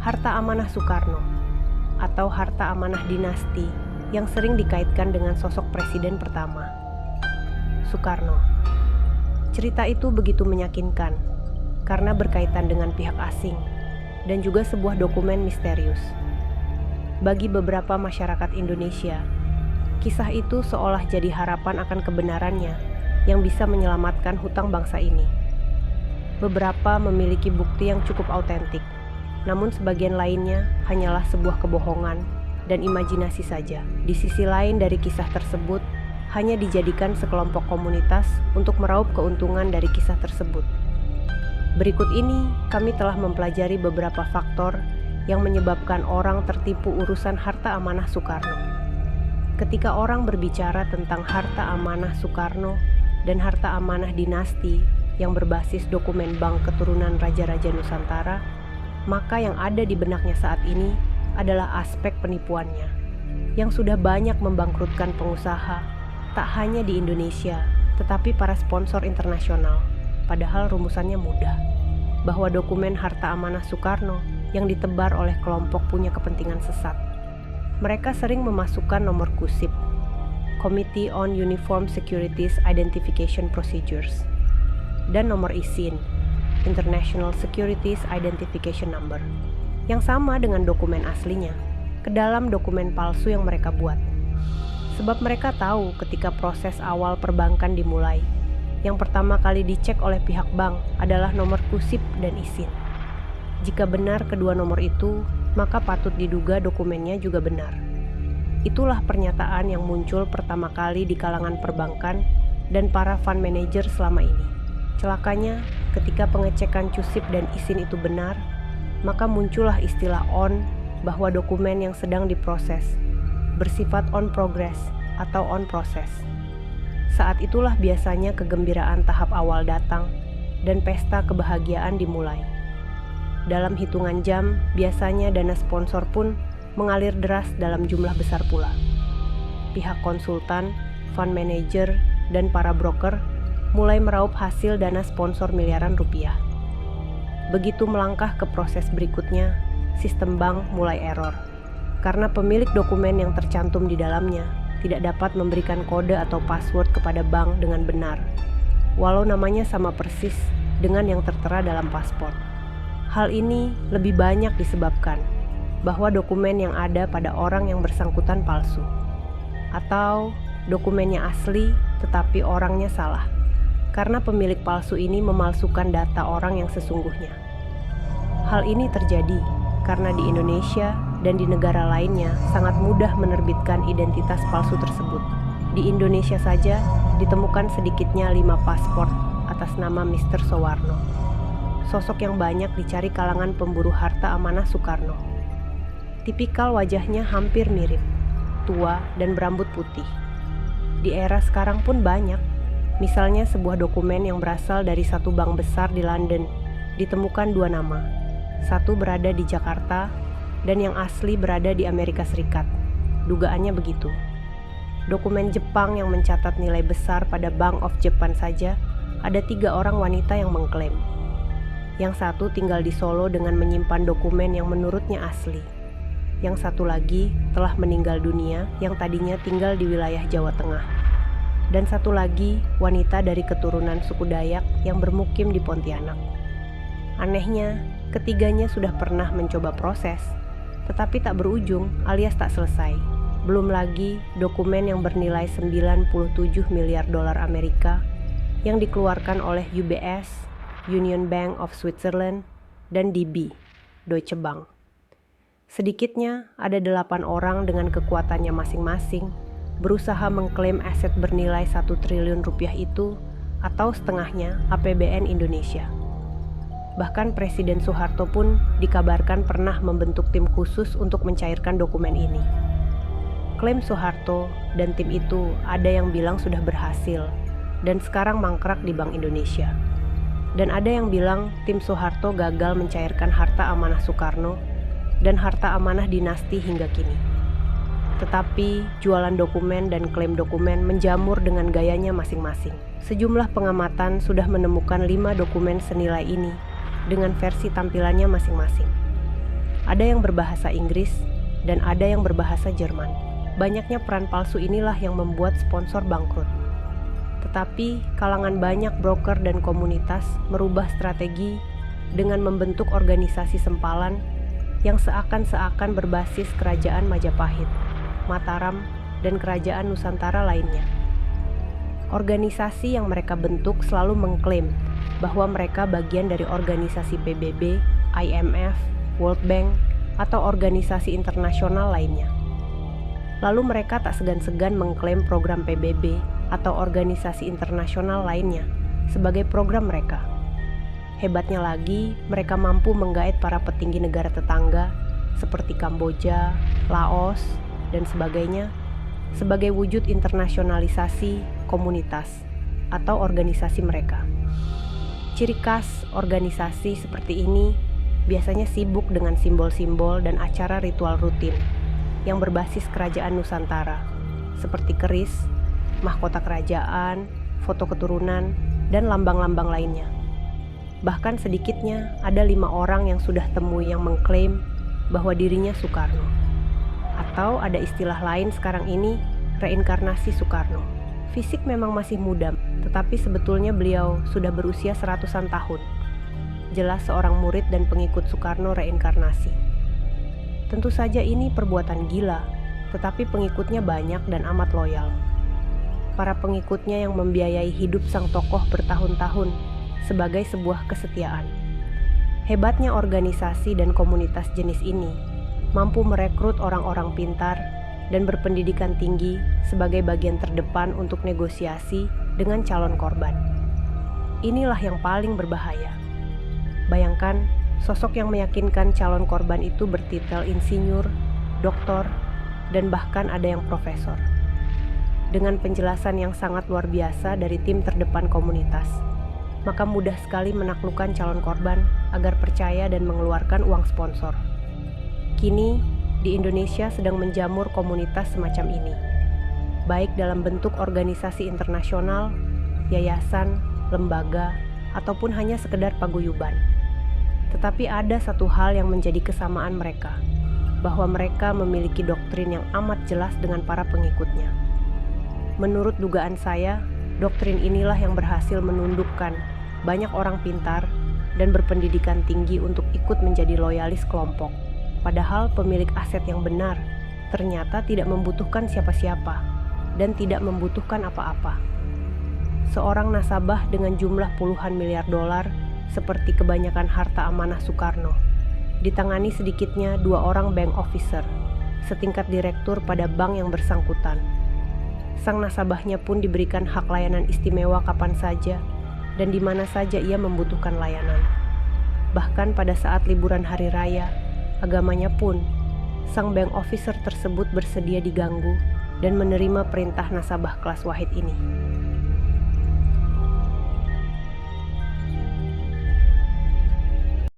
harta amanah Soekarno atau harta amanah dinasti yang sering dikaitkan dengan sosok presiden pertama, Soekarno. Cerita itu begitu meyakinkan karena berkaitan dengan pihak asing dan juga sebuah dokumen misterius. Bagi beberapa masyarakat Indonesia, kisah itu seolah jadi harapan akan kebenarannya yang bisa menyelamatkan hutang bangsa ini. Beberapa memiliki bukti yang cukup autentik, namun sebagian lainnya hanyalah sebuah kebohongan dan imajinasi saja. Di sisi lain dari kisah tersebut, hanya dijadikan sekelompok komunitas untuk meraup keuntungan dari kisah tersebut. Berikut ini, kami telah mempelajari beberapa faktor yang menyebabkan orang tertipu urusan harta amanah Soekarno. Ketika orang berbicara tentang harta amanah Soekarno dan harta amanah dinasti yang berbasis dokumen bank keturunan Raja-Raja Nusantara, maka yang ada di benaknya saat ini adalah aspek penipuannya, yang sudah banyak membangkrutkan pengusaha, tak hanya di Indonesia, tetapi para sponsor internasional. Padahal rumusannya mudah, bahwa dokumen harta amanah Soekarno yang ditebar oleh kelompok punya kepentingan sesat. Mereka sering memasukkan nomor kusip, Committee on Uniform Securities Identification Procedures, dan nomor ISIN, International Securities Identification Number, yang sama dengan dokumen aslinya, ke dalam dokumen palsu yang mereka buat. Sebab mereka tahu ketika proses awal perbankan dimulai, yang pertama kali dicek oleh pihak bank adalah nomor kusip dan ISIN. Jika benar kedua nomor itu, maka patut diduga dokumennya juga benar. Itulah pernyataan yang muncul pertama kali di kalangan perbankan dan para fund manager selama ini. Celakanya, ketika pengecekan CUSIP dan ISIN itu benar, maka muncullah istilah on bahwa dokumen yang sedang diproses bersifat on progress atau on process. Saat itulah biasanya kegembiraan tahap awal datang dan pesta kebahagiaan dimulai. Dalam hitungan jam, biasanya dana sponsor pun mengalir deras dalam jumlah besar pula. Pihak konsultan, fund manager, dan para broker mulai meraup hasil dana sponsor miliaran rupiah. Begitu melangkah ke proses berikutnya, sistem bank mulai error, karena pemilik dokumen yang tercantum di dalamnya tidak dapat memberikan kode atau password kepada bank dengan benar, walau namanya sama persis dengan yang tertera dalam paspor. Hal ini lebih banyak disebabkan bahwa dokumen yang ada pada orang yang bersangkutan palsu, atau dokumennya asli tetapi orangnya salah, karena pemilik palsu ini memalsukan data orang yang sesungguhnya. Hal ini terjadi karena di Indonesia dan di negara lainnya sangat mudah menerbitkan identitas palsu tersebut. Di Indonesia saja ditemukan sedikitnya 5 paspor atas nama Mr. Soewarno, sosok yang banyak dicari kalangan pemburu harta amanah Soekarno. Tipikal wajahnya hampir mirip, tua dan berambut putih. Di era sekarang pun banyak. Misalnya sebuah dokumen yang berasal dari satu bank besar di London ditemukan 2 nama. Satu berada di Jakarta dan yang asli berada di Amerika Serikat. Dugaannya begitu. Dokumen Jepang yang mencatat nilai besar pada Bank of Japan saja ada 3 orang wanita yang mengklaim. Yang satu tinggal di Solo dengan menyimpan dokumen yang menurutnya asli. Yang satu lagi telah meninggal dunia yang tadinya tinggal di wilayah Jawa Tengah. Dan satu lagi wanita dari keturunan suku Dayak yang bermukim di Pontianak. Anehnya, ketiganya sudah pernah mencoba proses, tetapi tak berujung alias tak selesai. Belum lagi dokumen yang bernilai 97 miliar dolar Amerika yang dikeluarkan oleh UBS, Union Bank of Switzerland, dan DB, Deutsche Bank. Sedikitnya ada 8 orang dengan kekuatannya masing-masing berusaha mengklaim aset bernilai 1 triliun rupiah itu atau setengahnya APBN Indonesia. Bahkan Presiden Soeharto pun dikabarkan pernah membentuk tim khusus untuk mencairkan dokumen ini. Klaim Soeharto dan tim itu ada yang bilang sudah berhasil dan sekarang mangkrak di Bank Indonesia. Dan ada yang bilang tim Soeharto gagal mencairkan harta amanah Soekarno dan harta amanah dinasti hingga kini. Tetapi jualan dokumen dan klaim dokumen menjamur dengan gayanya masing-masing. Sejumlah pengamatan sudah menemukan 5 dokumen senilai ini dengan versi tampilannya masing-masing. Ada yang berbahasa Inggris dan ada yang berbahasa Jerman. Banyaknya peran palsu inilah yang membuat sponsor bangkrut. Tetapi kalangan banyak broker dan komunitas merubah strategi dengan membentuk organisasi sempalan yang seakan-akan berbasis Kerajaan Majapahit, Mataram, dan Kerajaan Nusantara lainnya. Organisasi yang mereka bentuk selalu mengklaim bahwa mereka bagian dari organisasi PBB, IMF, World Bank, atau organisasi internasional lainnya. Lalu mereka tak segan-segan mengklaim program PBB atau organisasi internasional lainnya sebagai program mereka. Hebatnya lagi, mereka mampu menggait para petinggi negara tetangga seperti Kamboja, Laos, dan sebagainya sebagai wujud internasionalisasi komunitas atau organisasi mereka. Ciri khas organisasi seperti ini biasanya sibuk dengan simbol-simbol dan acara ritual rutin yang berbasis kerajaan Nusantara, seperti keris, mahkota kerajaan, foto keturunan, dan lambang-lambang lainnya. Bahkan sedikitnya ada 5 orang yang sudah temui yang mengklaim bahwa dirinya Soekarno. Atau ada istilah lain sekarang ini, reinkarnasi Soekarno. Fisik memang masih muda, tetapi sebetulnya beliau sudah berusia 100-an tahun. Jelas seorang murid dan pengikut Soekarno reinkarnasi. Tentu saja ini perbuatan gila, tetapi pengikutnya banyak dan amat loyal. Para pengikutnya yang membiayai hidup sang tokoh bertahun-tahun sebagai sebuah kesetiaan. Hebatnya organisasi dan komunitas jenis ini mampu merekrut orang-orang pintar dan berpendidikan tinggi sebagai bagian terdepan untuk negosiasi dengan calon korban. Inilah yang paling berbahaya. Bayangkan, sosok yang meyakinkan calon korban itu bertitel insinyur, doktor, dan bahkan ada yang profesor. Dengan penjelasan yang sangat luar biasa dari tim terdepan komunitas, maka mudah sekali menaklukkan calon korban agar percaya dan mengeluarkan uang sponsor. Kini, di Indonesia sedang menjamur komunitas semacam ini, baik dalam bentuk organisasi internasional, yayasan, lembaga, ataupun hanya sekedar paguyuban. Tetapi ada satu hal yang menjadi kesamaan mereka, bahwa mereka memiliki doktrin yang amat jelas dengan para pengikutnya. Menurut dugaan saya, doktrin inilah yang berhasil menundukkan banyak orang pintar dan berpendidikan tinggi untuk ikut menjadi loyalis kelompok. Padahal pemilik aset yang benar ternyata tidak membutuhkan siapa-siapa dan tidak membutuhkan apa-apa. Seorang nasabah dengan jumlah puluhan miliar dolar seperti kebanyakan harta amanah Soekarno, ditangani sedikitnya 2 orang bank officer, setingkat direktur pada bank yang bersangkutan. Sang nasabahnya pun diberikan hak layanan istimewa kapan saja dan di mana saja ia membutuhkan layanan. Bahkan pada saat liburan hari raya, agamanya pun, sang bank officer tersebut bersedia diganggu dan menerima perintah nasabah kelas wahid ini.